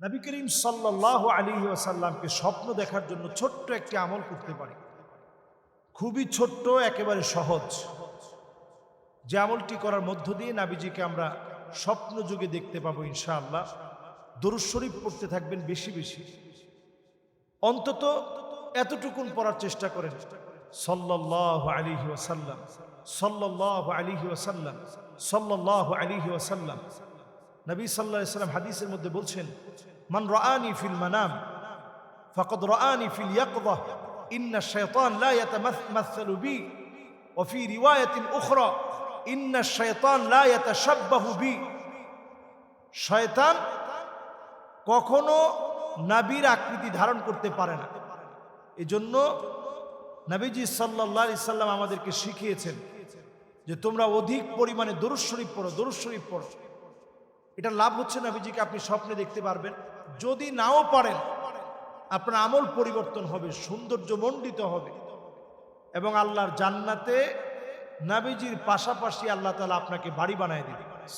নবী করিম সাল্লাল্লাহু আলাইহি ওয়াসাল্লামকে স্বপ্ন দেখার জন্য ছোট্ট একটি আমল করতে পারি, খুবই ছোট্ট, একেবারে সহজ। যে আমলটি করার মধ্য দিয়ে নবীজিকে আমরা স্বপ্ন যুগে দেখতে পাবো ইনশাআল্লাহ। দরুদ শরীফ পড়তে থাকবেন বেশি বেশি, অন্তত এতটুকুন পড়ার চেষ্টা করেন, সাল্লাল্লাহু আলাইহি ওয়াসাল্লাম, সাল্লাল্লাহু আলাইহি ওয়াসাল্লাম, সাল্লাল্লাহু আলাইহি ওয়াসাল্লাম। নবী সাল্লাল্লাহু আলাইহি ওয়াসাল্লাম হাদিসের মধ্যে বলছেন, মান রাআনি ফিল মানাম ফাকাদ রাআনি ফিল ইয়াকযা ইন্না শাইতান লা ইয়াতামাসসালু বি ওয়া ফি রিওয়ায়াতিন উখরা ইন্না শাইতান লা ইয়াতাশাব্বাহু বি। শয়তান কখনো নবীর আকৃতি ধারণ করতে পারে না। এজন্য নবীজি সাল্লাল্লাহু আলাইহি সাল্লাম আমাদেরকে শিখিয়েছেন যে তোমরা অধিক পরিমাণে দরুদ শরীফ পড়ো, দরুদ শরীফ পড়ো। এটা লাভ হচ্ছে নবীজিকে আপনি স্বপ্নে দেখতে পারবেন। যদি নাও পারেন, আপনার আমল পরিবর্তন হবে, সৌন্দর্য মণ্ডিত হবে এবং আল্লাহর জান্নাতে নবীজির পাশাপাশি আল্লাহ তাআলা আপনাকে বাড়ি বানায় দেবে।